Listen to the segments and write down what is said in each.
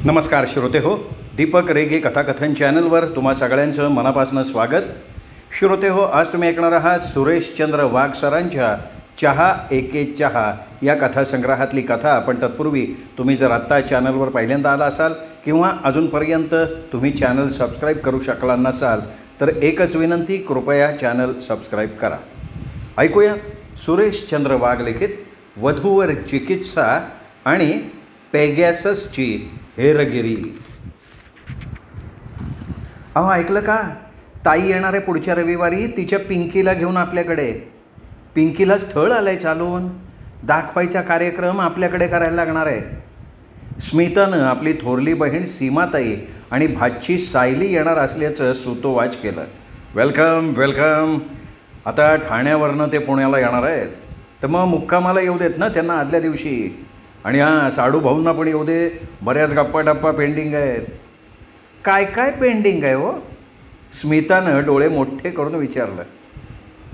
नमस्कार श्रोते हो, दीपक रेगे कथाकथन चॅनलवर तुम्हा सगळ्यांचं मनापासून स्वागत. श्रोते हो, आज तुम्ही ऐकणार आहात सुरेशचंद्र वाघ सरांच्या चहा एके चहा या कथासंग्रहातली कथा. पण तत्पूर्वी तुम्ही जर आत्ता चॅनलवर पहिल्यांदा आला असाल किंवा अजूनपर्यंत तुम्ही चॅनल सबस्क्राईब करू शकला नसाल तर एकच विनंती, कृपया चॅनल सबस्क्राईब करा. ऐकूया सुरेशचंद्र वाघ लिखित वधूवर चिकित्सा आणि पेगॅससची हेरगिरी. अहो ऐकलं का, ताई येणार आहे पुढच्या रविवारी तिच्या पिंकीला घेऊन आपल्याकडे. पिंकीला स्थळ आलं आहे चालून, दाखवायचा कार्यक्रम आपल्याकडे करायला लागणार आहे. स्मितानं आपली थोरली बहीण सीमाताई आणि भाची सायली येणार असल्याचं सुतोवाच केलं. Welcome welcome. आता ठाण्यावरनं ते पुण्याला येणार आहेत, तर मग मुक्कामाला येऊ देत ना त्यांना आदल्या दिवशी. आणि हां, साडू भाऊंना पण येऊ दे, बऱ्याच गप्पा पेंडिंग आहेत. काय काय पेंडिंग आहे हो? स्मितानं डोळे मोठे करून विचारलं.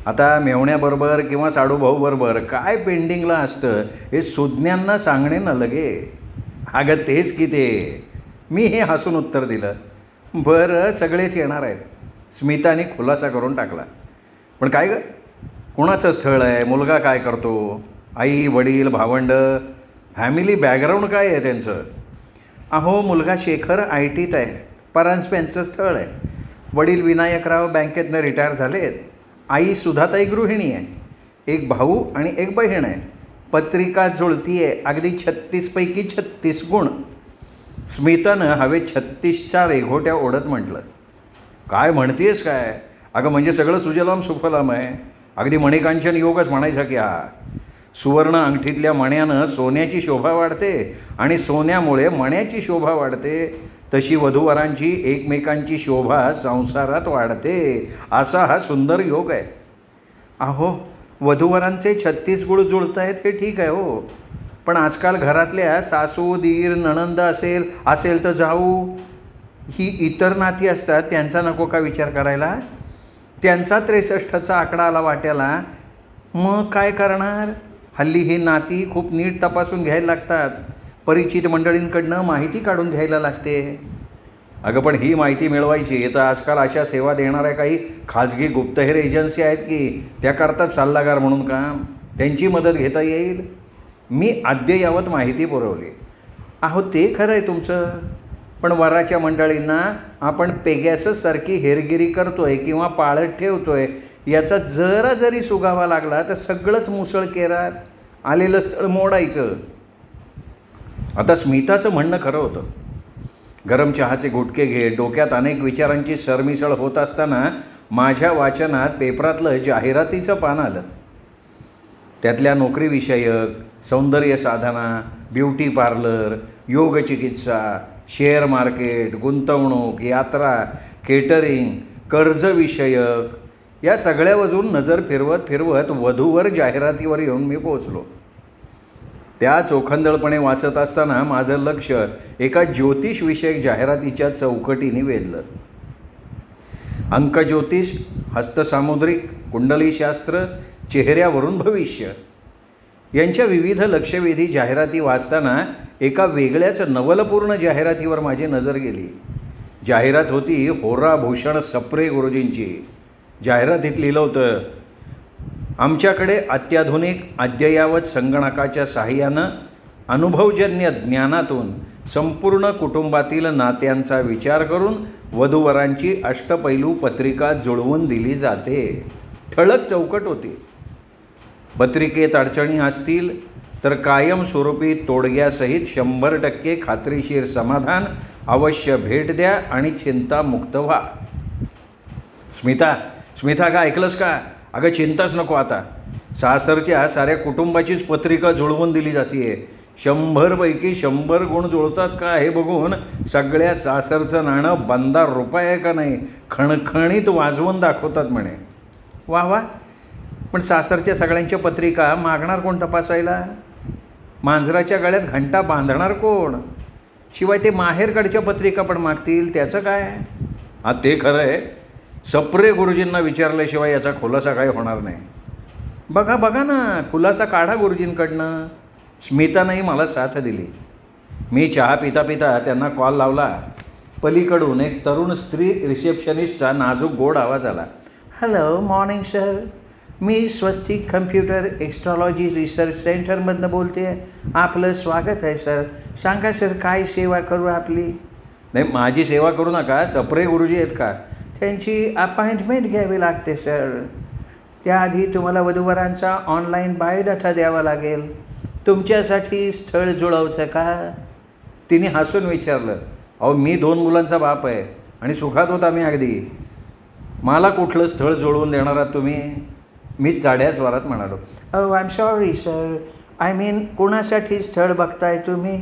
आता मेवण्याबरोबर किंवा साडू भाऊबरोबर काय पेंडिंगला असतं हे सुज्ञांना सांगणे न लगे. अगं तेच की ते. मी हे हसून उत्तर दिलं. बरं, सगळेच येणार आहेत, स्मिताने खुलासा करून टाकला. पण काय गं, कोणाचं स्थळ आहे, मुलगा काय करतो, आई वडील भावंड, फॅमिली बॅकग्राऊंड काय आहे त्यांचं? अहो मुलगा शेखर ITत आहे, परांजपेंचं स्थळ आहे. वडील विनायकराव बँकेतनं रिटायर झालेत. आई सुधाताई गृहिणी आहे. एक भाऊ आणि एक बहीण आहे. पत्रिका जुळती आहे, अगदी 36 पैकी 36 गुण. स्मितानं हवे 36च्या रेघोट्या ओढत म्हटलं. काय म्हणतेस काय? अगं म्हणजे सगळं सुजलाम सुफलाम आहे, अगदी मणिकांचन योगच म्हणायचा की हा. सुवर्ण अंगठीतल्या मण्यानं सोन्याची शोभा वाढते आणि सोन्यामुळे मण्याची शोभा वाढते. तशी वधूवरांची एकमेकांची शोभा संसारात वाढते, असा हा सुंदर योग आहे. अहो वधूवरांचे 36 गुण जुळत आहेत हे ठीक आहे हो, पण आजकाल घरातल्या सासू दीर नणंद असेल तर जाऊ, ही इतर नाती असतात, त्यांचा नको का विचार करायला? त्यांचा 63चा आकडा आला वाट्याला, मग काय करणार? हल्ली ही नाती खूप नीट तपासून घ्यायला लागतात, परिचित मंडळींकडनं माहिती काढून घ्यायला लागते. अगं पण ही माहिती मिळवायची तर आजकाल अशा सेवा देणाऱ्या काही खाजगी गुप्तहेर एजन्सी आहेत की त्या करतात सल्लागार म्हणून काम, त्यांची मदत घेता येईल. मी अद्ययावत माहिती पुरवली. अहो ते खरं आहे तुमचं, पण वराच्या मंडळींना आपण पेगॅससारखी हेरगिरी करतोय किंवा पाळत ठेवतोय याचा जरा जरी सुगावा लागला तर सगळंच मुसळकेरात, आलेलं स्थळ मोडायचं. आता स्मिताचं म्हणणं खरं होतं. गरम चहाचे गुटके घेत डोक्यात अनेक विचारांची सरमिसळ होत असताना माझ्या वाचनात पेपरातलं जाहिरातीचं पान आलं. त्यातल्या नोकरीविषयक, सौंदर्य साधना, ब्युटी पार्लर, योगचिकित्सा, शेअर मार्केट, गुंतवणूक, यात्रा, केटरिंग, कर्जविषयक या सगळ्यावरून नजर फिरवत वधूवर जाहिरातीवर येऊन मी पोहोचलो. त्या चोखंदळपणे वाचत असताना माझं लक्ष एका ज्योतिषविषयक जाहिरातीच्या चौकटीने वेधलं. अंकज्योतिष, हस्तसामुद्रिक, कुंडलीशास्त्र, चेहऱ्यावरून भविष्य यांच्या विविध लक्षवेधी जाहिराती वाचताना एका वेगळ्याच नवलपूर्ण जाहिरातीवर माझी नजर गेली. जाहिरात होती होरा भूषण सप्रे गुरुजींची. जाहिरातीत लिहिलं होतं, आमच्याकडे अत्याधुनिक अद्ययावत संगणकाच्या साहाय्यानं अनुभवजन्य ज्ञानातून संपूर्ण कुटुंबातील नात्यांचा विचार करून वधूवरांची अष्टपैलू पत्रिका जुळवून दिली जाते. ठळक चौकट होती. पत्रिकेत अडचणी असतील तर कायमस्वरूपी तोडग्यासहित 100% खात्रीशीर समाधान, अवश्य भेट द्या आणि चिंतामुक्त व्हा. स्मिता का ऐकलंस का? अगं चिंताच नको आता. सासरच्या साऱ्या कुटुंबाचीच पत्रिका जुळवून दिली जाते. 100 पैकी 100 गुण जुळतात का हे बघून सगळ्या सासरचं नाणं बंदा रुपये आहे का नाही खणखणीत वाजवून दाखवतात म्हणे. वा, पण सासरच्या सगळ्यांच्या पत्रिका मागणार कोण तपासायला? मांजराच्या गळ्यात घंटा बांधणार कोण? शिवाय ते माहेरकडच्या पत्रिका पण मागतील, त्याचं काय? हा ते खरं आहे, सप्रे गुरुजींना विचारल्याशिवाय याचा खुलासा काय होणार नाही. बघा ना, खुलासा काढा गुरुजींकडनं. स्मितानंही मला साथ दिली. मी चहा पिता पिता त्यांना कॉल लावला. पलीकडून एक तरुण स्त्री रिसेप्शनिस्टचा नाजूक गोड आवाज आला. Hello, morning sir. मी स्वस्तिक कम्प्युटर एक्स्ट्रॉलॉजी रिसर्च सेंटरमधनं बोलते. आपलं स्वागत आहे सर. सांगा सर, काय सेवा करू आपली? नाही, माझी सेवा करू नका. सप्रे गुरुजी आहेत का? त्यांची अपॉइंटमेंट घ्यावी लागते सर. त्याआधी तुम्हाला वधूवरांचा ऑनलाईन बायोडाटा द्यावा लागेल. तुमच्यासाठी स्थळ जुळवायचं का? तिने हसून विचारलं. अहो, मी 2 मुलांचा बाप आहे आणि सुखात होता मी अगदी. मला कुठलं स्थळ जुळवून देणार आहात तुम्ही? मी चाड्या स्वरात म्हणालो. I am sorry sir. I mean, कुणासाठी स्थळ बघताय तुम्ही?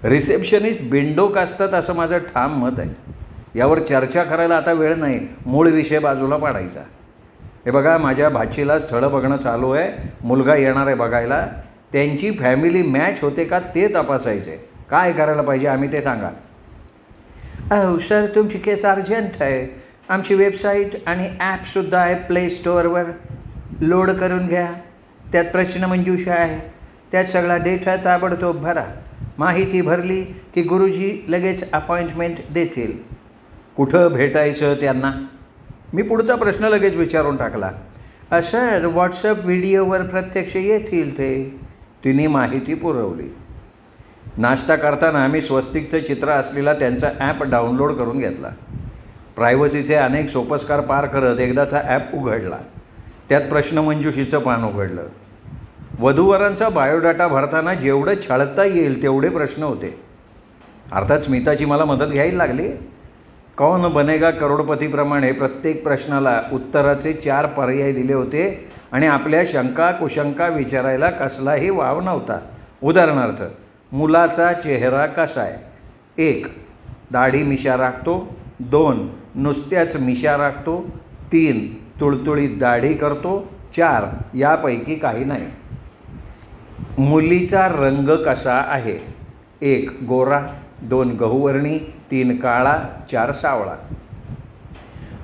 रिसेप्शनिस्ट बिंडोक असतात असं माझं ठाम मत आहे. यावर चर्चा करायला आता वेळ नाही. मूळ विषय बाजूला पाडायचा. हे बघा, माझ्या भाचीला स्थळं बघणं चालू आहे. मुलगा येणार आहे बघायला. त्यांची फॅमिली मॅच होते का ते तपासायचे. काय करायला पाहिजे आम्ही ते सांगा. अहो सर, तुमची केस अर्जंट आहे. आमची वेबसाईट आणि ॲपसुद्धा आहे प्ले स्टोअरवर. लोड करून घ्या. त्यात प्रश्नमंजुषा आहे. त्यात सगळा डेटा ताबडतोब भरा. माहिती भरली की गुरुजी लगेच अपॉइंटमेंट देतील. कुठं भेटायचं त्यांना? मी पुढचा प्रश्न लगेच विचारून टाकला. सर, व्हॉट्सअप व्हिडिओवर प्रत्यक्ष येतील ते. तिने माहिती पुरवली. नाश्ता करताना आम्ही स्वस्तिकचं चित्र असलेला त्यांचा ॲप डाउनलोड करून घेतला. प्रायव्हसीचे अनेक सोपस्कार पार करत एकदाचा ॲप उघडला. त्यात प्रश्नमंजुषीचं पान उघडलं. वधूवरांचा बायोडाटा भरताना जेवढं छळता येईल तेवढे प्रश्न होते. अर्थात स्मिताची मला मदत घ्यायला लागली. कौन बनेगा करोडपतीप्रमाणे प्रत्येक प्रश्नाला उत्तराचे 4 पर्याय दिले होते आणि आपल्या शंका कुशंका विचारायला कसलाही वाव नव्हता. उदाहरणार्थ, मुलाचा चेहरा कसा आहे? 1. दाढी मिशा राखतो. 2. नुसत्याच मिशा राखतो. 3. तुळतुळीत दाढी करतो. 4. यापैकी काही नाही. मुलीचा रंग कसा आहे? 1. गोरा. 2. गहूवर्णी. 3. काळा. 4. सावळा.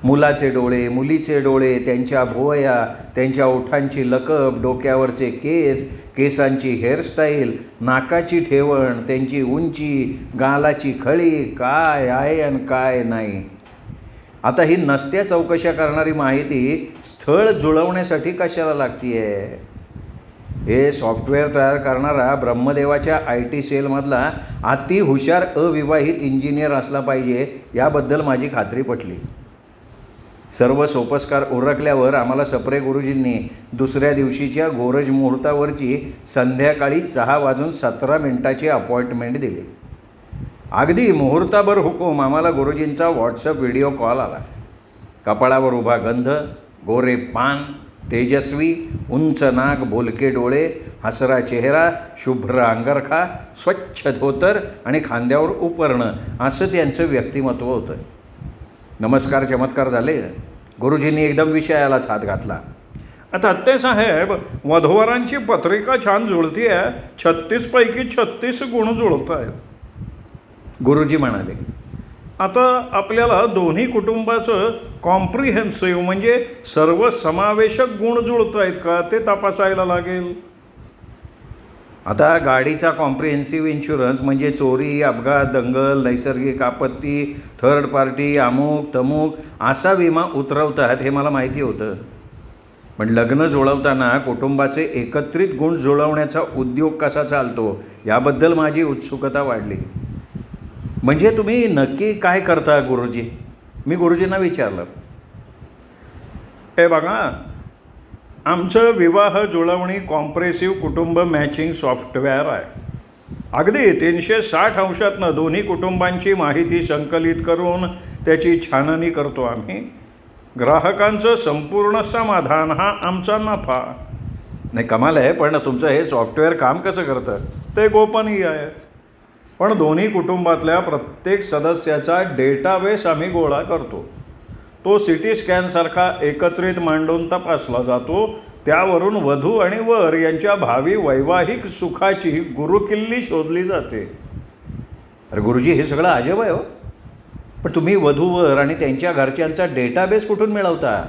मुलाचे डोळे, मुलीचे डोळे, त्यांच्या भुवया, त्यांच्या ओठांची लकब, डोक्यावरचे केस, केसांची हेअरस्टाईल, नाकाची ठेवण, त्यांची उंची, गालाची खळी, काय आहे आणि काय नाही. आता ही नसत्या चौकशा करणारी माहिती स्थळ जुळवण्यासाठी कशाला लागती आहे? हे सॉफ्टवेअर तयार करणारा ब्रह्मदेवाच्या IT सेलमधला अति हुशार अविवाहित इंजिनियर असला पाहिजे याबद्दल माझी खात्री पटली. सर्व सोपस्कार उरकल्यावर आम्हाला सप्रे गुरुजींनी दुसऱ्या दिवशीच्या गोरज मुहूर्तावरची संध्याकाळी 6:17 अपॉइंटमेंट दिली. अगदी मुहूर्ताभर हुकूम आम्हाला गुरुजींचा व्हॉट्सअप व्हिडिओ कॉल आला. कपाळावर उभा गंध, गोरे पान, तेजस्वी, उंच नाक, बोलके डोळे, हसरा चेहरा, शुभ्र अंगरखा, स्वच्छ धोतर आणि खांद्यावर उपरणं असं त्यांचं व्यक्तिमत्व होतं. नमस्कार चमत्कार झाले. गुरुजींनी एकदम विषयालाच हात घातला. आता अत्तेसाहेब, वधूवरांची पत्रिका छान जुळती आहे. 36 पैकी 36 गुण जुळत आहेत. गुरुजी म्हणाले, आता आपल्याला दोन्ही कुटुंबाचं कॉम्प्रिहेन्सिव्ह म्हणजे सर्वसमावेशक गुण जुळत आहेत का ते तपासायला लागेल. आता गाडीचा कॉम्प्रिहेन्सिव्ह इन्शुरन्स म्हणजे चोरी, अपघात, दंगल, नैसर्गिक आपत्ती, थर्ड पार्टी, अमुक तमुक असा विमा उतरवतात हे मला माहिती होतं. पण लग्न जुळवताना कुटुंबाचे एकत्रित गुण जुळवण्याचा उद्योग कसा चालतो याबद्दल माझी उत्सुकता वाढली. म्हणजे तुम्ही नक्की काय करता गुरुजी? मी गुरुजींना विचारलं. हे बघा, आमचं विवाह जुळवणी कॉम्प्रेसिव्ह कुटुंब मॅचिंग सॉफ्टवेअर आहे. अगदी 360 अंशातनं दोन्ही कुटुंबांची माहिती संकलित करून त्याची छाननी करतो आम्ही. ग्राहकांचं संपूर्ण समाधान हा आमचा नफा. नाही, कमाल आहे. पण तुमचं हे सॉफ्टवेअर काम कसं करतं? ते गोपनीय आहे. पण दोन्ही कुटुंबातल्या प्रत्येक सदस्याचा डेटाबेस आम्ही गोळा करतो. तो सिटी स्कॅनसारखा एकत्रित मांडून तपासला जातो. त्यावरून वधू आणि वर यांच्या भावी वैवाहिक सुखाची गुरुकिल्ली शोधली जाते. अरे गुरुजी, हे सगळं अजब आहे हो. पण तुम्ही वधूवर आणि त्यांच्या घरच्यांचा डेटाबेस कुठून मिळवता?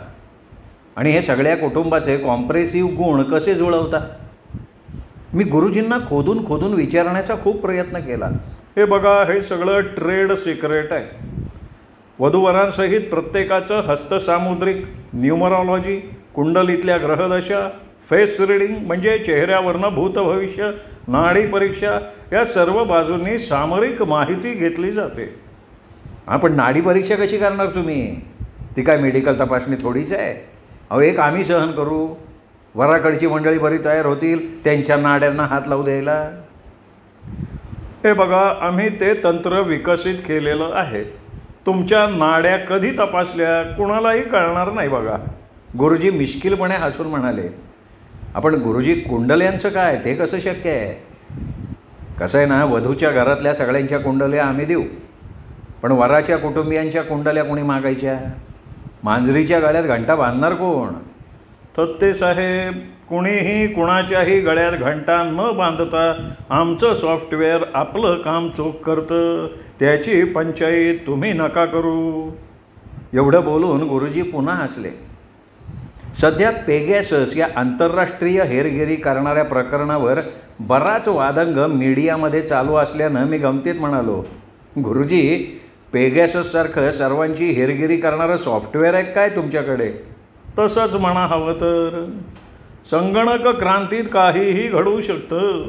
आणि हे सगळ्या कुटुंबाचे कॉम्प्रेसिव्ह गुण कसे जुळवता? मी गुरुजींना खोदून खोदून विचारण्याचा खूप प्रयत्न केला. हे बघा, हे सगळं ट्रेड सिक्रेट आहे. वधूवरांसहित प्रत्येकाचं हस्तसामुद्रिक, न्यूमरॉलॉजी, कुंडलीतल्या ग्रहदशा, फेस रिडिंग म्हणजे चेहऱ्यावरनं भूतभविष्य, नाडी परीक्षा या सर्व बाजूंनी सामरिक माहिती घेतली जाते. पण नाडी परीक्षा कशी करणार तुम्ही? ती काय मेडिकल तपासणी थोडीच आहे. अहो, एक आम्ही सहन करू, वराकडची मंडळी बरी तयार होतील त्यांच्या नाड्यांना हात लावू द्यायला. हे बघा, आम्ही ते तंत्र विकसित केलेलं आहे. तुमच्या नाड्या कधी तपासल्या कुणालाही कळणार नाही बघा. गुरुजी मिश्किलपणे हसून म्हणाले. आपण गुरुजी, कुंडल्यांचं काय, ते कसं शक्य आहे? कसं आहे ना, वधूच्या घरातल्या सगळ्यांच्या कुंडल्या आम्ही देऊ, पण वराच्या कुटुंबियांच्या कुंडल्या कोणी मागायच्या? मांजरीच्या गळ्यात घंटा बांधणार कोण? थत्ते साहेब, कुणीही कुणाच्याही गळ्यात घंटा न बांधता आमचं सॉफ्टवेअर आपलं काम चोख करतं. त्याची पंचाईत तुम्ही नका करू. एवढं बोलून गुरुजी पुन्हा हसले. सध्या पेगॅसस या आंतरराष्ट्रीय हेरगिरी करणाऱ्या प्रकरणावर बराच वादंग मीडियामध्ये चालू असल्यानं मी गमतीत म्हणालो, गुरुजी, पेगॅसससारखं सर्वांची हेरगिरी करणारं सॉफ्टवेअर आहे काय तुमच्याकडे? तसंच म्हणा हवं तर. संगणक क्रांतीत काहीही घडू शकतं.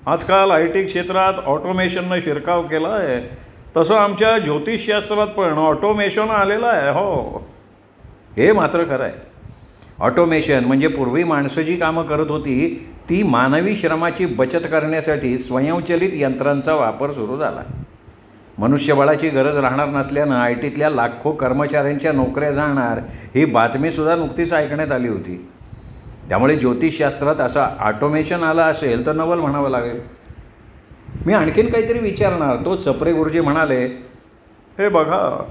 आजकाल IT क्षेत्रात ऑटोमेशननं शिरकाव केला आहे, तसं आमच्या ज्योतिषशास्त्रात पण ऑटोमेशन आलेलं आहे. हो, हे मात्र खरं आहे. ऑटोमेशन म्हणजे पूर्वी माणसं जी कामं करत होती ती मानवी श्रमाची बचत करण्यासाठी स्वयंचलित यंत्रांचा वापर सुरू झाला. मनुष्यबळाची गरज राहणार नसल्यानं ITतल्या लाखो कर्मचाऱ्यांच्या नोकऱ्या जाणार ही बातमीसुद्धा नुकतीच ऐकण्यात आली होती. त्यामुळे ज्योतिषशास्त्रात असं ऑटोमेशन आलं असेल तर नवल म्हणावं लागेल. मी आणखीन काहीतरी विचारणार, तोच सप्रे गुरुजी म्हणाले, हे बघा,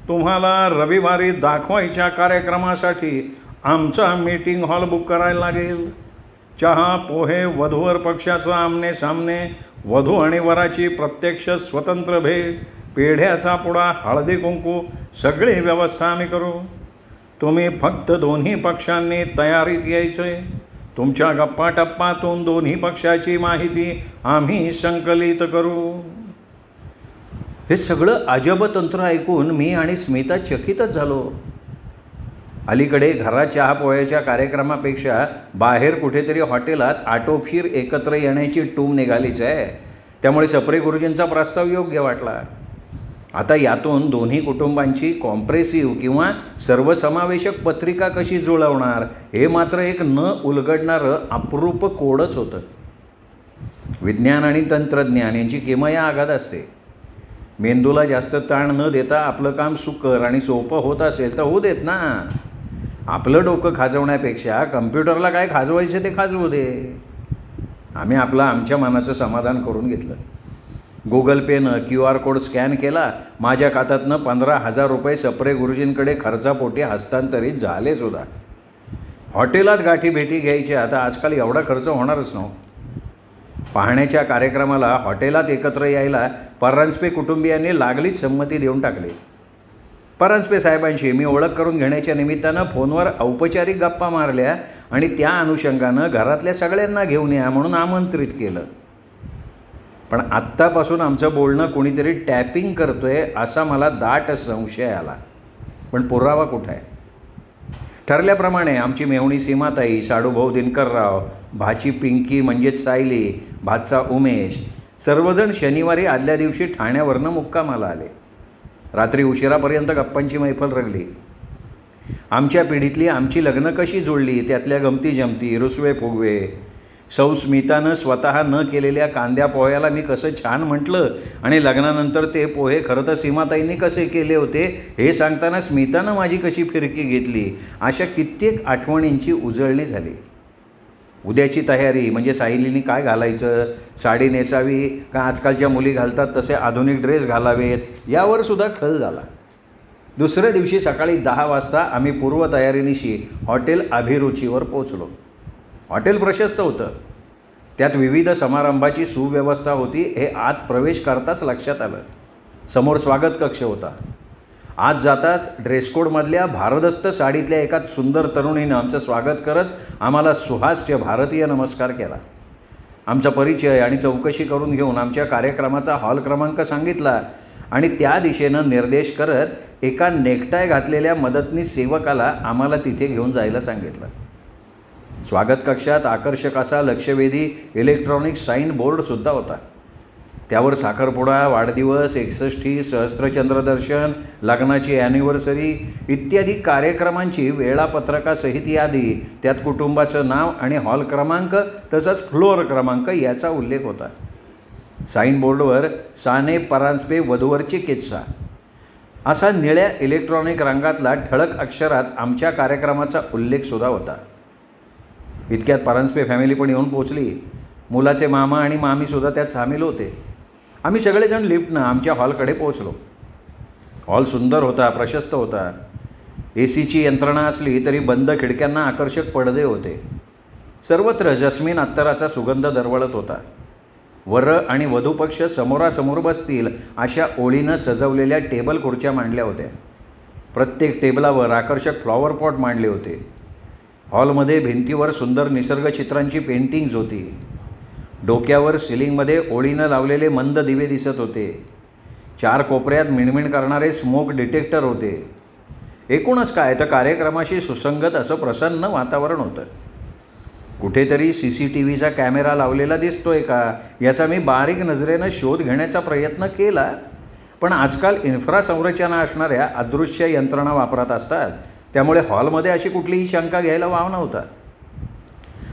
तुम्हाला रविवारी दाखवायच्या कार्यक्रमासाठी आमचा मीटिंग हॉल बुक करायला लागेल. चहा, पोहे, वधूवर पक्षाचा आमने सामने, वधू आणि वराची प्रत्यक्ष स्वतंत्र भेट, पेढ्याचा पुडा, हळदी कुंकू सगळी व्यवस्था आम्ही करू. तुम्ही फक्त दोन्ही पक्षांनी तयारीत यायचं. तुमच्या गप्पा टप्पातून दोन्ही पक्षाची माहिती आम्ही संकलित करू. हे सगळं अजब तंत्र ऐकून मी आणि स्मिता चकितच झालो. अलीकडे घरात चहा पोह्याच्या कार्यक्रमापेक्षा बाहेर कुठेतरी हॉटेलात आटोपशीर एकत्र येण्याची टूम निघालीच आहे. त्यामुळे सप्रे गुरुजींचा प्रस्ताव योग्य वाटला. आता यातून दोन्ही कुटुंबांची कॉम्प्रेसिव्ह किंवा सर्वसमावेशक पत्रिका कशी जुळवणार हे मात्र एक न उलगडणारं अप्रूप कोडच होतं. विज्ञान आणि तंत्रज्ञान यांची किमया आघात असते. मेंदूला जास्त ताण न देता आपलं काम सुकर आणि सोपं होत असेल तर होऊ देत ना. आपलं डोकं खाजवण्यापेक्षा कम्प्युटरला काय खाजवायचं ते खाजवू दे. आम्ही आमच्या मनाचं समाधान करून घेतलं. Google pens QR code scan केला. माझ्या खात्यातनं 15,000 रुपये सप्रे गुरुजींकडे खर्चापोटी हस्तांतरित झाले सुद्धा. हॉटेलात गाठी भेटी घ्यायच्या, आता आजकाल एवढा खर्च होणारच नव्हता. पाहण्याच्या कार्यक्रमाला हॉटेलात एकत्र यायला परांजपे कुटुंबियांनी लागलीच संमती देऊन टाकली. परांजपे साहेबांशी मी ओळख करून घेण्याच्या निमित्तानं फोनवर औपचारिक गप्पा मारल्या आणि त्या अनुषंगानं घरातल्या सगळ्यांना घेऊन या म्हणून आमंत्रित केलं. पण आत्तापासून आमचं बोलणं कोणीतरी टॅपिंग करतोय असा मला दाट संशय आला. पण पुरावा कुठं आहे? ठरल्याप्रमाणे आमची मेहुणी सीमाताई, साडूभाऊ दिनकरराव, भाची पिंकी म्हणजेच सायली, भाचा उमेश सर्वजण शनिवारी आदल्या दिवशी ठाण्यावरनं मुक्कामाला आले. रात्री उशिरापर्यंत गप्पांची मैफल रंगली. आमच्या पिढीतली आमची लग्न कशी जुळली त्यातल्या गमती जमती, रुसवे फुगवे. सौ स्मितानं स्वतः न केलेल्या कांद्या पोह्याला मी कसं छान म्हटलं आणि लग्नानंतर ते पोहे खरं तर सीमाताईंनी कसे केले होते हे सांगताना स्मितानं माझी कशी फिरकी घेतली, अशा कित्येक आठवणींची उजळणी झाली. उद्याची तयारी म्हणजे सायलीनी काय घालायचं, साडी नेसावी का आजकालच्या मुली घालतात तसे आधुनिक ड्रेस घालावेत, यावर सुद्धा खल झाला. दुसऱ्या दिवशी सकाळी 10 वाजता आम्ही पूर्वतयारीनिशी हॉटेल अभिरुचीवर पोचलो. हॉटेल प्रशस्त होतं. त्यात विविध समारंभाची सुव्यवस्था होती हे आत प्रवेश करताच लक्षात आलं. समोर स्वागत कक्ष होता. आज जाताच ड्रेसकोडमधल्या भारदस्त साडीतल्या एका सुंदर तरुणीनं आमचं स्वागत करत आम्हाला सुहास्य भारतीय नमस्कार केला. आमचा परिचय आणि चौकशी करून घेऊन आमच्या कार्यक्रमाचा हॉल क्रमांक सांगितला आणि त्या दिशेनं निर्देश करत एका नेकटाय घातलेल्या मदतनीस सेवकाला आम्हाला तिथे घेऊन जायला सांगितलं. स्वागत कक्षात आकर्षक असा लक्षवेधी इलेक्ट्रॉनिक साईन बोर्डसुद्धा होता. त्यावर साखरपुडा, वाढदिवस, 61, सहस्त्रचंद्रदर्शन, लग्नाची ॲनिव्हर्सरी इत्यादी कार्यक्रमांची वेळापत्रकासहित यादी, त्यात कुटुंबाचं नाव आणि हॉल क्रमांक तसंच फ्लोअर क्रमांक याचा उल्लेख होता. साईन बोर्डवर साने परांजपे वधूवर चिकित्सा असा निळ्या इलेक्ट्रॉनिक रंगातला ठळक अक्षरात आमच्या कार्यक्रमाचा उल्लेखसुद्धा होता. इतक्यात परांजपे फॅमिली पण येऊन पोचली. मुलाचे मामा आणि मामीसुद्धा त्यात सामील होते. आम्ही सगळेजण लिफ्टनं आमच्या हॉलकडे पोचलो. हॉल सुंदर होता, प्रशस्त होता. ACची यंत्रणा असली तरी बंद खिडक्यांना आकर्षक पडदे होते. सर्वत्र जस्मिन अत्तराचा सुगंध दरवळत होता. वर आणि वधू पक्ष समोरासमोर बसतील अशा ओळीनं सजवलेल्या टेबल खुर्च्या मांडल्या होत्या. प्रत्येक टेबलावर आकर्षक फ्लॉवर पॉट मांडले होते. हॉलमध्ये भिंतीवर सुंदर निसर्गचित्रांची पेंटिंग्ज होती. डोक्यावर सिलिंगमध्ये ओळीनं लावलेले मंद दिवे दिसत होते. 4 कोपऱ्यात मिणमिण करणारे स्मोक डिटेक्टर होते. एकूणच काय तर कार्यक्रमाशी सुसंगत असं प्रसन्न वातावरण होतं. कुठेतरी CCTVचा कॅमेरा लावलेला दिसतोय का याचा मी बारीक नजरेनं शोध घेण्याचा प्रयत्न केला, पण आजकाल इन्फ्रासंरचना असणाऱ्या अदृश्य यंत्रणा वापरात असतात, त्यामुळे हॉलमध्ये अशी कुठलीही शंका घ्यायला वाव नव्हता.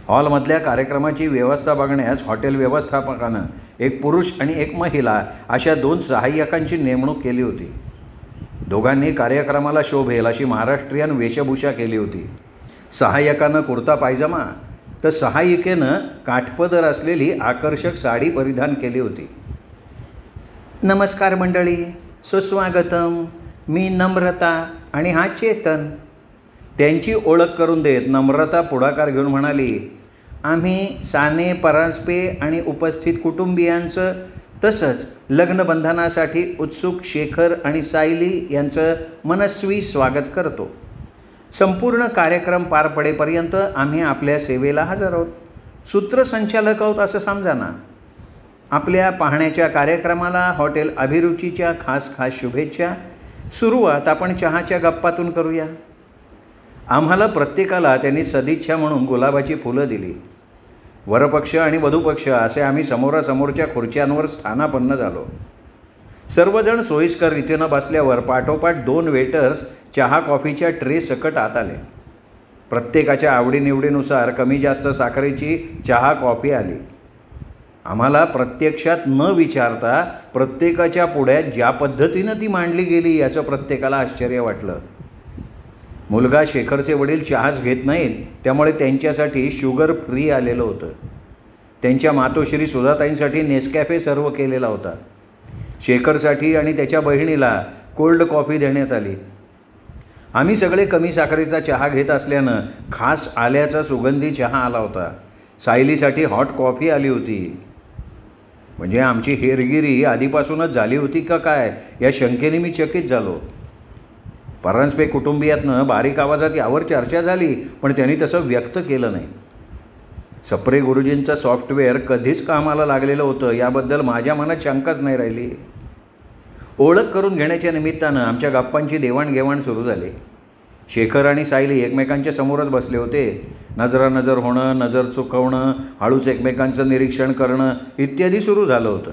हॉलमधल्या कार्यक्रमाची व्यवस्था बघण्यास हॉटेल व्यवस्थापकानं एक पुरुष आणि एक महिला अशा 2 सहाय्यकांची नेमणूक केली होती. दोघांनी कार्यक्रमाला शोभेल अशी महाराष्ट्रीयन वेशभूषा केली होती. सहाय्यकानं कुर्ता पायजमा तर सहाय्यिकेनं काठपदर असलेली आकर्षक साडी परिधान केली होती. नमस्कार मंडळी, सुस्वागतम. मी नम्रता आणि हा चेतन. त्यांची ओळख करून देत नम्रता पुढाकार घेऊन म्हणाली, आम्ही साने परांजपे आणि उपस्थित कुटुंबियांचं तसंच लग्नबंधनासाठी उत्सुक शेखर आणि सायली यांचं मनस्वी स्वागत करतो. संपूर्ण कार्यक्रम पार पडेपर्यंत आम्ही आपल्या सेवेला हजर आहोत. सूत्रसंचालक आहोत असं समजा ना. आपल्या पाहण्याच्या कार्यक्रमाला हॉटेल अभिरुचीच्या खास शुभेच्छा. सुरुवात आपण चहाच्या गप्पातून करूया. आम्हाला प्रत्येकाला त्यांनी सदिच्छा म्हणून गुलाबाची फुलं दिली. वरपक्ष आणि वधूपक्ष असे आम्ही समोरासमोरच्या खुर्च्यांवर स्थानापन्न झालो. सर्वजण सोयीस्कर रीतीनं बसल्यावर पाठोपाठ 2 वेटर्स चहा कॉफीच्या ट्रे सकट आत आले. प्रत्येकाच्या आवडीनिवडीनुसार कमी जास्त साखरेची चहा कॉफी आली. आम्हाला प्रत्यक्षात न विचारता प्रत्येकाच्या पुढ्यात ज्या पद्धतीनं ती मांडली गेली याचं प्रत्येकाला आश्चर्य वाटलं. मुलगा शेखरचे वडील चहाच घेत नाहीत, त्यामुळे त्यांच्यासाठी शुगर फ्री आलेलं होतं. त्यांच्या मातोश्री सुधाताईंसाठी नेसकॅफे सर्व केलेला होता. शेखरसाठी आणि त्याच्या बहिणीला कोल्ड कॉफी देण्यात आली. आम्ही सगळे कमी साखरेचा चहा घेत असल्यानं खास आल्याचा सुगंधी चहा आला होता. सायलीसाठी हॉट कॉफी आली होती. म्हणजे आमची हेरगिरी आधीपासूनच झाली होती का काय या शंकेने मी चकित झालो. परांजपे कुटुंबियातनं बारीक आवाजात यावर चर्चा झाली, पण त्यांनी तसं व्यक्त केलं नाही. सप्रे गुरुजींचं सॉफ्टवेअर कधीच कामाला लागलेलं होतं याबद्दल माझ्या मनात शंकाच नाही राहिली. ओळख करून घेण्याच्या निमित्तानं आमच्या गप्पांची देवाणघेवाण सुरू झाली. शेखर आणि सायली एकमेकांच्या समोरच बसले होते. नजरानजर होणं, नजर चुकवणं, हळूच एकमेकांचं निरीक्षण करणं इत्यादी सुरू झालं होतं.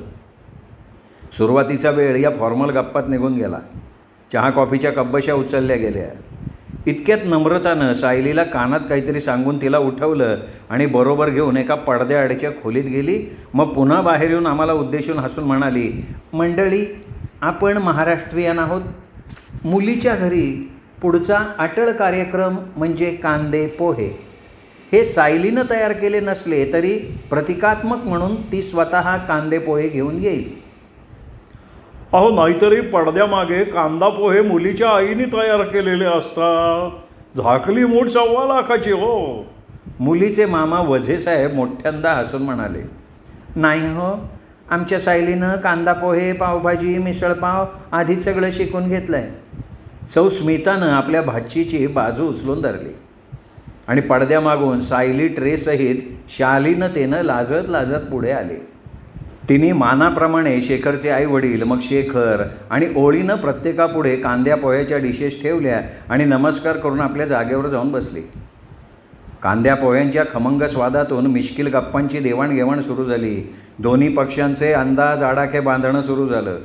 सुरुवातीचा वेळ या फॉर्मल गप्पात निघून गेला. चहा कॉफीच्या कब्बशा उचलल्या गेल्या. इतक्यात नम्रतानं सायलीला कानात काहीतरी सांगून तिला उठवलं आणि बरोबर घेऊन एका पडद्याआडच्या खोलीत गेली. मग पुन्हा बाहेर येऊन आम्हाला उद्देशून हसून म्हणाली, मंडळी, आपण महाराष्ट्रीयन आहोत. मुलीच्या घरी पुढचा अटळ कार्यक्रम म्हणजे कांदे पोहे. हे सायलीनं तयार केले नसले तरी प्रतिकात्मक म्हणून ती स्वतः कांदे पोहे घेऊन येईल. अहो, नाहीतरी पडद्यामागे कांदा पोहे मुलीच्या आईने तयार केलेले असतात. झाकली मूठ 1.25 लाखाची हो. मुलीचे मामा वझेसाहेब मोठ्यांदा हसून म्हणाले, नाही हो, आमच्या सायलीनं कांदा पोहे, पावभाजी, मिसळपाव आधीच सगळं शिकून घेतलं आहे. सौ स्मितानं आपल्या भाचीची बाजू उचलून धरली. आणि पडद्यामागून सायली ट्रेसहित शालीनतेनं लाजत लाजत पुढे आली. तिने मानाप्रमाणे शेखरचे आई वडील, मग शेखर आणि ओळीनं प्रत्येकापुढे कांद्या पोह्याच्या डिशेस ठेवल्या आणि नमस्कार करून आपल्या जागेवर जाऊन बसली. कांद्या पोह्यांच्या खमंग स्वादातून मिश्किल गप्पांची देवाणघेवाण सुरू झाली. दोन्ही पक्षांचे अंदाज आडाखे बांधणं सुरू झालं.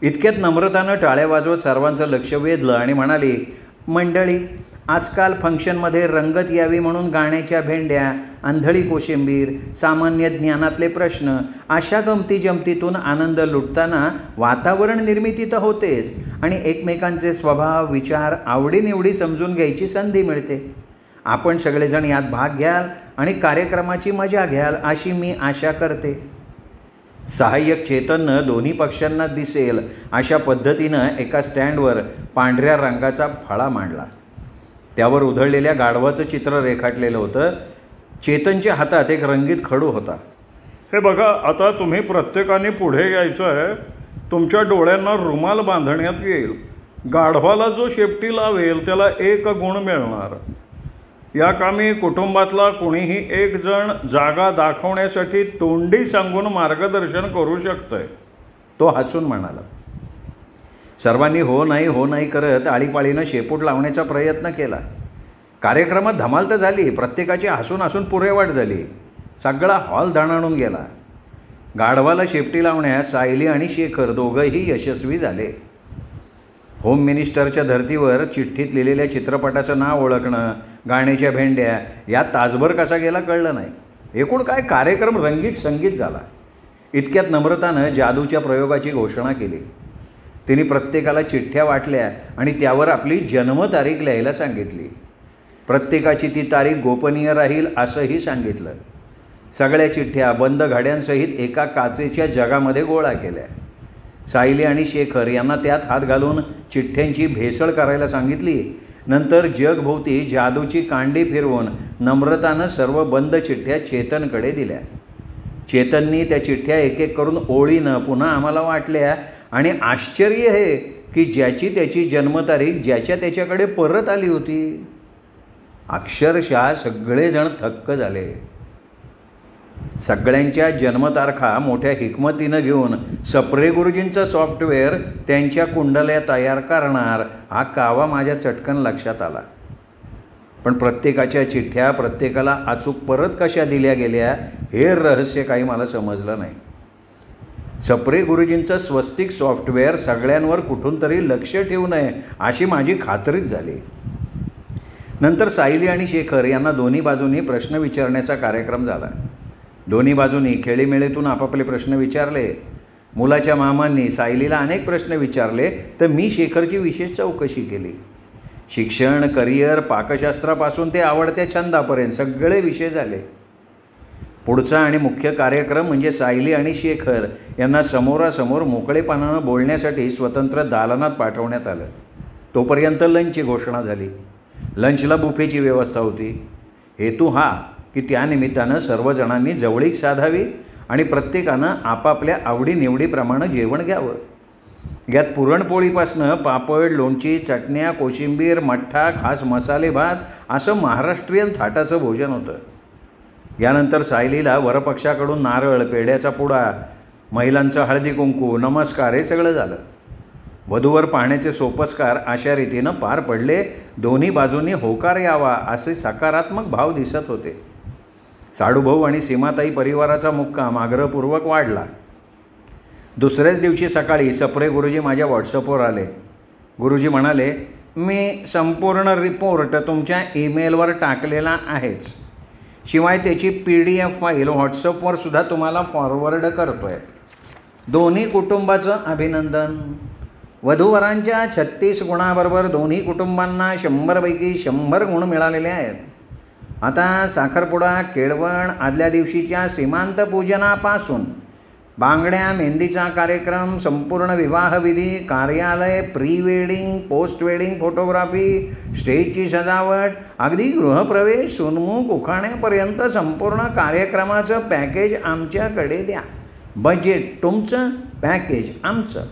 इतक्यात नम्रतानं टाळ्या वाजवत सर्वांचं लक्ष वेधलं आणि म्हणाली, मंडळी, आजकाल फंक्शनमध्ये रंगत यावी म्हणून गाण्याच्या भेंड्या, आंधळी कोशिंबीर, सामान्य ज्ञानातले प्रश्न अशा गमती जमतीतून आनंद लुटताना वातावरण निर्मिती तर होतेच आणि एकमेकांचे स्वभाव, विचार, आवडीनिवडी समजून घ्यायची संधी मिळते. आपण सगळेजण यात भाग घ्याल आणि कार्यक्रमाची मजा घ्याल अशी मी आशा करते. सहाय्यक चेतननं दोन्ही पक्षांना दिसेल अशा पद्धतीनं एका स्टँडवर पांढऱ्या रंगाचा फळा मांडला. त्यावर उधळलेल्या गाढवाचं चित्र रेखाटलेलं होतं. चेतनच्या हातात एक रंगीत खडू होता. हे बघा, आता तुम्ही प्रत्येकाने पुढे यायचं आहे. तुमच्या डोळ्यांना रुमाल बांधण्यात येईल. गाढवाला जो शेपटी लावेल त्याला 1 गुण मिळणार. या कामी कुटुंबातला कुणीही एक जण जागा दाखवण्यासाठी तोंडी सांगून मार्गदर्शन करू शकतंय. तो हसून म्हणाला. सर्वांनी हो नाही करत आळीपाळीनं शेपूट लावण्याचा प्रयत्न केला. कार्यक्रमात धमाल तर झाली. प्रत्येकाची हसून हसून पुरेवाट झाली. सगळा हॉल दणाणून गेला. गाढवाला शेपटी लावण्यात सायली आणि शेखर दोघंही यशस्वी झाले. होम मिनिस्टरच्या धर्तीवर चिठ्ठीत लिहिलेल्या चित्रपटाचं नाव ओळखणं, गाण्याच्या भेंड्या यात तासभर कसा गेला कळलं नाही. एकूण काय कार्यक्रम रंगीत संगीत झाला. इतक्यात नम्रतानं जादूच्या प्रयोगाची घोषणा केली. तिने प्रत्येकाला चिठ्ठ्या वाटल्या आणि त्यावर आपली जन्मतारीख लिहायला सांगितली. प्रत्येकाची ती तारीख गोपनीय राहील असंही सांगितलं. सगळ्या चिठ्ठ्या बंद घड्यांसहित एका काचेच्या जगामध्ये गोळा केल्या. सायली आणि शेखर यांना त्यात हात घालून चिठ्ठ्यांची भेसळ करायला सांगितली. नंतर जगभोवती जादूची कांडी फिरवून नम्रतानं सर्व बंद चिठ्ठ्या चेतनकडे दिल्या. चेतननी त्या चिठ्ठ्या एक एक करून ओळीनं पुन्हा आम्हाला वाटल्या आणि आश्चर्य आहे की ज्याची त्याची जन्मतारीख ज्याच्या त्याच्याकडे परत आली होती. अक्षरशः सगळेजण थक्क झाले. सगळ्यांच्या जन्मतारखा मोठ्या हिकमतीनं घेऊन सप्रे गुरुजींचं सॉफ्टवेअर त्यांच्या कुंडल्या तयार करणार हा कावा माझ्या चटकन लक्षात आला. पण प्रत्येकाच्या चिठ्ठ्या प्रत्येकाला अचूक परत कशा दिल्या गेल्या हे रहस्य काही मला समजलं नाही. सप्रे गुरुजींचं स्वस्तिक सॉफ्टवेअर सगळ्यांवर कुठून तरी लक्ष ठेवू नये अशी माझी खात्रीच झाली. नंतर सायली आणि शेखर यांना दोन्ही बाजूंनी प्रश्न विचारण्याचा कार्यक्रम झाला. दोन्ही बाजूंनी खेळीमेळीतून आपापले प्रश्न विचारले. मुलाच्या मामांनी सायलीला अनेक प्रश्न विचारले तर मी शेखरची विशेष चौकशी केली. शिक्षण, करिअर, पाकशास्त्रापासून ते आवडत्या छंदापर्यंत सगळे विषय झाले. पुढचा आणि मुख्य कार्यक्रम म्हणजे सायली आणि शेखर यांना समोरासमोर मोकळेपणानं बोलण्यासाठी स्वतंत्र दालनात पाठवण्यात आलं. तोपर्यंत लंचची घोषणा झाली. लंचला बुफेची व्यवस्था होती. हेतू हा की त्यानिमित्तानं सर्वजणांनी जवळीक साधावी आणि प्रत्येकानं आपापल्या आवडीनिवडीप्रमाणे जेवण घ्यावं. यात पुरणपोळीपासनं पापड, लोणची, चटण्या, कोशिंबीर, मठ्ठा, खास मसाले भात असं महाराष्ट्रीयन थाटाचं भोजन होतं. यानंतर सायलीला वरपक्षाकडून नारळ, पेढ्याचा पुडा, महिलांचं हळदी कुंकू, नमस्कार हे सगळं झालं. वधूवर पाहण्याचे सोपस्कार अशा रीतीनं पार पडले. दोन्ही बाजूंनी होकार यावा असे सकारात्मक भाव दिसत होते. साडूभाऊ आणि सीमाताई परिवाराचा मुक्काम आग्रहपूर्वक वाढला. दुसऱ्याच दिवशी सकाळी सप्रे गुरुजी माझ्या व्हॉट्सअपवर आले. गुरुजी म्हणाले, मी संपूर्ण रिपोर्ट तुमच्या ईमेलवर टाकलेला आहेच. शिवाय त्याची PDF फाईल व्हॉट्सअपवर सुद्धा तुम्हाला फॉरवर्ड करतो आहे. दोन्ही कुटुंबाचं अभिनंदन. वधूवरांच्या 36 गुणाबरोबर दोन्ही कुटुंबांना 100पैकी 100 गुण मिळालेले आहेत. आता साखरपुडा, केळवण, आदल्या दिवशीच्या सीमांत पूजनापासून बांगड्या, मेहंदीचा कार्यक्रम, संपूर्ण विवाहविधी, कार्यालय, pre wedding, post wedding photography, स्टेजची सजावट, अगदी गृहप्रवेश, सुनमुख उखाण्यापर्यंत संपूर्ण कार्यक्रमाचं पॅकेज आमच्याकडे द्या. बजेट तुमचं, पॅकेज आमचं.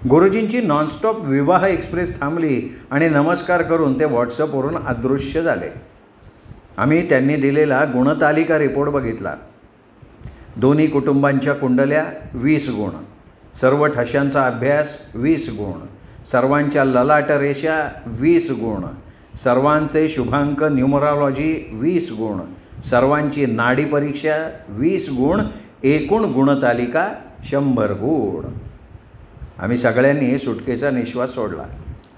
गुरुजींची नॉनस्टॉप विवाह एक्सप्रेस थांबली आणि नमस्कार करून ते व्हॉट्सअपवरून अदृश्य झाले. आम्ही त्यांनी दिलेला गुणतालिका रिपोर्ट बघितला. दोन्ही कुटुंबांच्या कुंडल्या 20 गुण, सर्व ठशांचा अभ्यास 20 गुण, सर्वांच्या ललाट रेषा 20 गुण, सर्वांचे शुभांक न्यूमरॉलॉजी 20 गुण, सर्वांची नाडी परीक्षा 20 गुण, एकूण गुणतालिका 100 गुण. आम्ही सगळ्यांनी सुटकेचा निश्वास सोडला.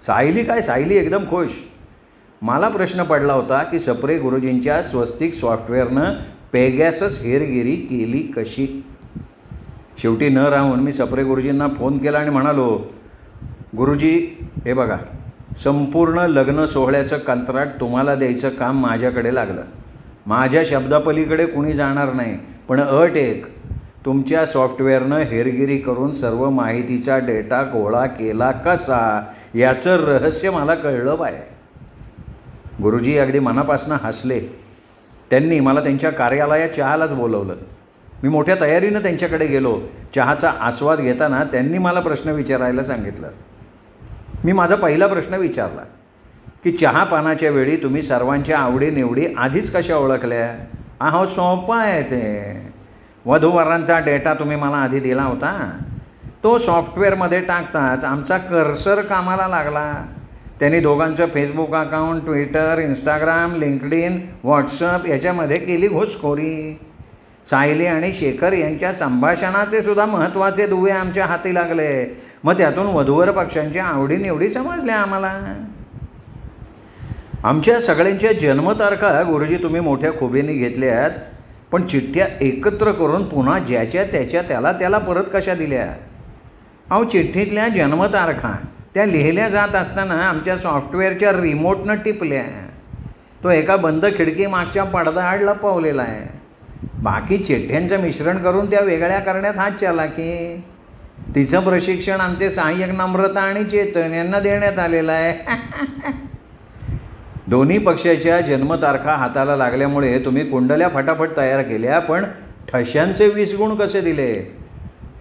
सायली एकदम खुश. मला प्रश्न पडला होता की सप्रे गुरुजींच्या स्वस्तिक सॉफ्टवेअरनं पेगॅसस हेरगिरी केली कशी. शेवटी न राहून मी सप्रे गुरुजींना फोन केला आणि म्हणालो, गुरुजी हे बघा, संपूर्ण लग्न सोहळ्याचं कंत्राट तुम्हाला द्यायचं काम माझ्याकडे लागलं. माझ्या शब्दापलीकडे कुणी जाणार नाही, पण अट एक, तुमच्या सॉफ्टवेअरनं हेरगिरी करून सर्व माहितीचा डेटा गोळा केला कसा याचं रहस्य मला कळलं पाहिजे. गुरुजी अगदी मनापासून हसले. त्यांनी मला त्यांच्या कार्यालयात चहालाच बोलवलं. मी मोठ्या तयारीनं त्यांच्याकडे गेलो. चहाचा आस्वाद घेताना त्यांनी मला प्रश्न विचारायला सांगितलं. मी माझा पहिला प्रश्न विचारला की चहापानाच्या वेळी तुम्ही सर्वांच्या आवडीनिवडी आधीच कशा ओळखल्या. अहो सोपं आहे ते. वधूवरांचा डेटा तुम्ही मला आधी दिला होता, तो सॉफ्टवेअरमध्ये टाकताच आमचा कर्सर कामाला लागला. त्यांनी दोघांचं Facebook account, Twitter, Instagram, LinkedIn, WhatsApp याच्यामध्ये केली घुसखोरी. सायली आणि शेखर यांच्या संभाषणाचे सुद्धा महत्त्वाचे दुवे आमच्या हाती लागले. मग त्यातून वधूवर पक्षांच्या आवडीनिवडी समजल्या आम्हाला. आमच्या सगळ्यांच्या जन्मतारखा गुरुजी तुम्ही मोठ्या खुबीने घेतल्यात, पण चिठ्ठ्या एकत्र करून पुन्हा ज्याच्या त्याला परत कशा दिल्या. अहो चिठ्ठीतल्या जन्मतारखा त्या लिहिल्या जात असताना आमच्या सॉफ्टवेअरच्या रिमोटनं टिपल्या. तो एका बंद खिडकी मागच्या पडद्याआड लपवलेला आहे. बाकी चिठ्ठ्यांचं मिश्रण करून त्या वेगळ्या करण्यात हात चालाकी. तिचं प्रशिक्षण आमचे सहाय्यक नम्रता आणि चेतन यांना देण्यात आलेलं आहे. दोन्ही पक्षाच्या जन्मतारखा हाताला लागल्यामुळे तुम्ही कुंडल्या फटाफट तयार केल्या, पण ठशांचे 20 गुण कसे दिले.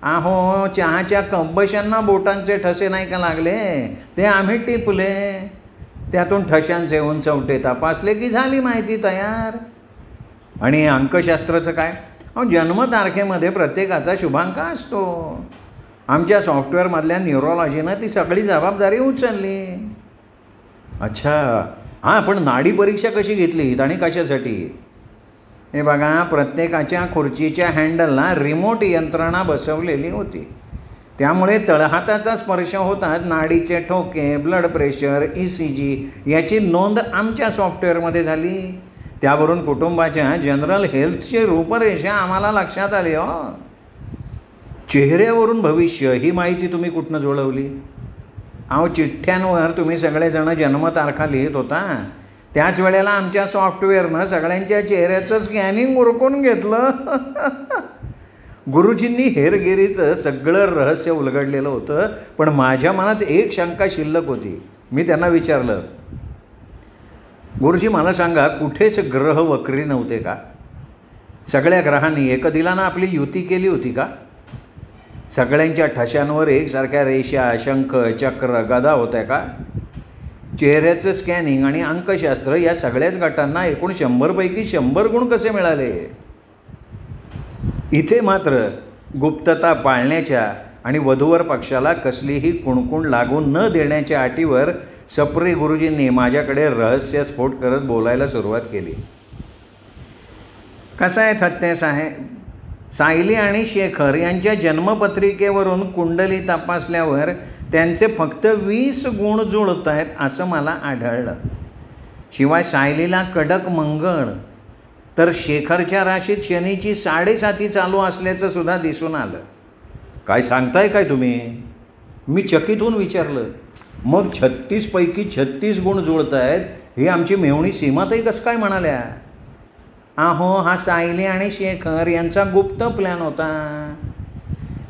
अहो चहाच्या कंबशांना बोटांचे ठसे नाही का लागले, ते आम्ही टिपले. त्यातून ठशांचे उंचवटे तपासले की झाली माहिती तयार. आणि अंकशास्त्राचं काय. अहो जन्मतारखेमध्ये प्रत्येकाचा शुभांक असतो. आमच्या सॉफ्टवेअरमधल्या न्यूरोलॉजीनं ती सगळी जबाबदारी उचलली. अच्छा हां, पण नाडी परीक्षा कशी घेतलीत आणि कशासाठी. हे बघा, प्रत्येकाच्या खुर्चीच्या हँडलला रिमोट यंत्रणा बसवलेली होती. त्यामुळे तळहाताचा स्पर्श होताच नाडीचे ठोके, ब्लड प्रेशर, ECG याची नोंद आमच्या सॉफ्टवेअरमध्ये झाली. त्यावरून कुटुंबाच्या जनरल हेल्थची रूपरेषा आम्हाला लक्षात आली. हो, चेहऱ्यावरून भविष्य ही माहिती तुम्ही कुठनं जुळवली. अहो चिठ्ठ्यांवर तुम्ही सगळेजण जन्मतारखा लिहित होता, त्याच वेळेला आमच्या सॉफ्टवेअरनं सगळ्यांच्या चेहऱ्याचं स्कॅनिंग उरकून घेतलं. गुरुजींनी हेरगिरीचं सगळं रहस्य उलगडलेलं होतं, पण माझ्या मनात एक शंका शिल्लक होती. मी त्यांना विचारलं, गुरुजी मला सांगा, कुठेच ग्रह वक्री नव्हते का. सगळ्या ग्रहांनी एकदिलानं आपली युती केली होती का. सगळ्यांच्या ठशांवर एकसारख्या रेषा, शंख, चक्र, गदा होत्या का. चेहऱ्याचं स्कॅनिंग आणि अंकशास्त्र या सगळ्याच गटांना एकूण 100 पैकी 100 गुण कसे मिळाले. इथे मात्र गुप्तता पाळण्याच्या आणि वधूवर पक्षाला कसलीही कुणकुण लागून न देण्याच्या अटीवर सप्रे गुरुजींनी माझ्याकडे रहस्यस्फोट करत बोलायला सुरुवात केली. कसं आहे थत्ते साहेब, सायली आणि शेखर यांच्या जन्मपत्रिकेवरून कुंडली तपासल्यावर त्यांचे फक्त 20 गुण जुळत आहेत असं मला आढळलं. शिवाय सायलीला कडक मंगळ, तर शेखरच्या राशीत शनीची 7.5 चालू असल्याचं सुद्धा दिसून आलं. काय सांगताय काय तुम्ही. मी चकित होऊन विचारलं, मग 36 पैकी 36 गुण जुळत आहेत ही आमची मेवणी सीमाताई कसं काय म्हणाल्या. अहो हा सायली आणि शेखर यांचा गुप्त प्लॅन होता.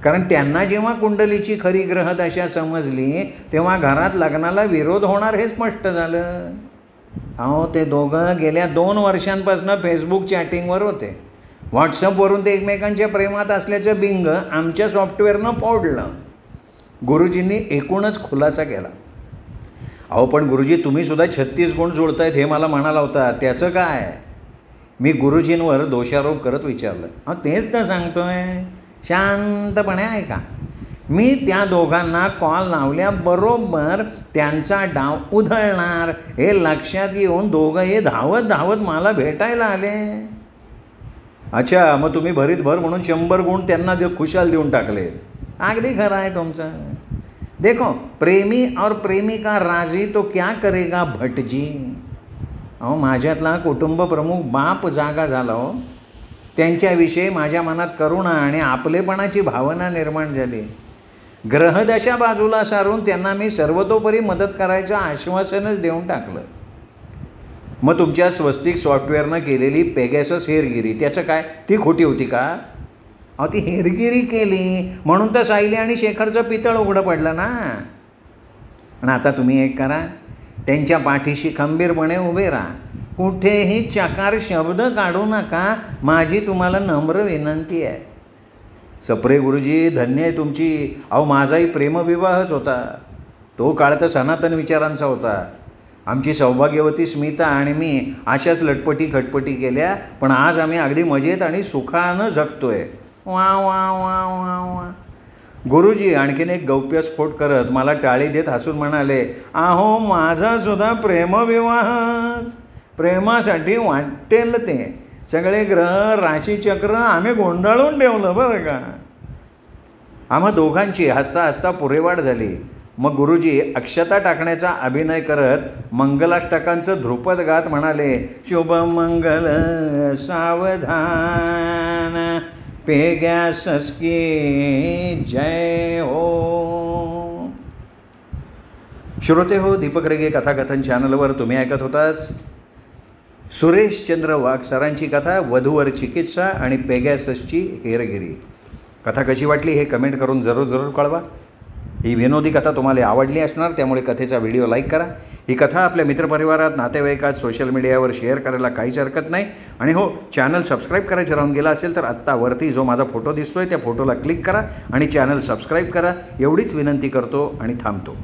कारण त्यांना जेव्हा कुंडलीची खरी ग्रहदशा समजली तेव्हा घरात लग्नाला विरोध होणार हे स्पष्ट झालं. अहो ते दोघं गेल्या 2 वर्षांपासून फेसबुक चॅटिंगवर होते. व्हॉट्सअपवरून ते एकमेकांच्या प्रेमात असल्याचं बिंग आमच्या सॉफ्टवेअरनं फोडलं. गुरुजींनी एकूणच खुलासा केला. अहो पण गुरुजी तुम्हीसुद्धा 36 गुण जुळतायत हे मला म्हणाला होता, त्याचं काय? मी गुरुजींवर दोषारोप करत विचारलं. तेच तर सांगतोय, शांतपणे ऐका. मी त्या दोघांना कॉल लावल्याबरोबर त्यांचा डाव उधळणार हे लक्षात येऊन दोघं हे धावत धावत मला भेटायला आले. अच्छा, मग तुम्ही भरीत भर म्हणून 100 गुण त्यांना खुशाल देऊन टाकले. अगदी खरं आहे तुमचं. देखो, प्रेमी और प्रेमिका राजी तो क्या करेगा भटजी. अहो माझ्यातला कुटुंब प्रमुख बाप जागा झाला हो. त्यांच्याविषयी माझ्या मनात करुणा आणि आपलेपणाची भावना निर्माण झाली. ग्रहदशा बाजूला सारून त्यांना मी सर्वतोपरी मदत करायचं आश्वासनच देऊन टाकलं. मग तुमच्या स्वस्तिक सॉफ्टवेअरनं केलेली पेगॅसस हेरगिरी त्याचं काय? ती खोटी होती का? अहो ती हेरगिरी केली म्हणून तर सायली आणि शेखरचं पितळ उघडं पडलं ना. आणि आता तुम्ही एक करा, त्यांच्या पाठीशी खंबीरपणे उभे राहा. कुठेही चकार शब्द काढू नका, माझी तुम्हाला नम्र विनंती आहे. सप्रे गुरुजी, धन्य आहे तुमची. अहो माझाही प्रेमविवाहच होता. तो काळ तर सनातन विचारांचा होता. आमची सौभाग्यवती स्मिता आणि मी अशाच लटपटी खटपटी केल्या, पण आज आम्ही अगदी मजेत आणि सुखानं जगतोय. वा वा वा वा वा. गुरुजी आणखीन एक गौप्यस्फोट करत मला टाळी देत हसून म्हणाले, अहो माझासुद्धा प्रेमविवाह. प्रेमासाठी वाटेल ते सगळे ग्रह राशीचक्र आम्ही गोंधळून ठेवलं बरं का. आम्हा दोघांची हसता हसता पुरेवाट झाली. मग गुरुजी अक्षता टाकण्याचा अभिनय करत मंगलाष्टकांचं ध्रुपद गात म्हणाले, शुभ मंगल सावधान पेगॅसस की जय हो. श्रोते हो, दीपक रेगे कथाकथन चॅनलवर तुम्ही ऐकत होताच सुरेशचंद्र वाघ सरांची कथा वधूवर चिकित्सा आणि पेगॅससची हेरगिरी. कथा कशी वाटली हे कमेंट करून जरूर कळवा. ही विनोदी कथा तुम्हाला आवडली असणार, त्यामुळे कथेचा व्हिडिओ लाईक करा. ही कथा आपल्या मित्रपरिवारात, नातेवाईकात, सोशल मीडियावर शेअर करायला काहीच हरकत नाही. आणि हो, चॅनल सबस्क्राईब करायचं राहून गेला असेल तर आत्ता वरती जो माझा फोटो दिसतोय त्या फोटोला क्लिक करा आणि चॅनल सबस्क्राईब करा. एवढीच विनंती करतो आणि थांबतो.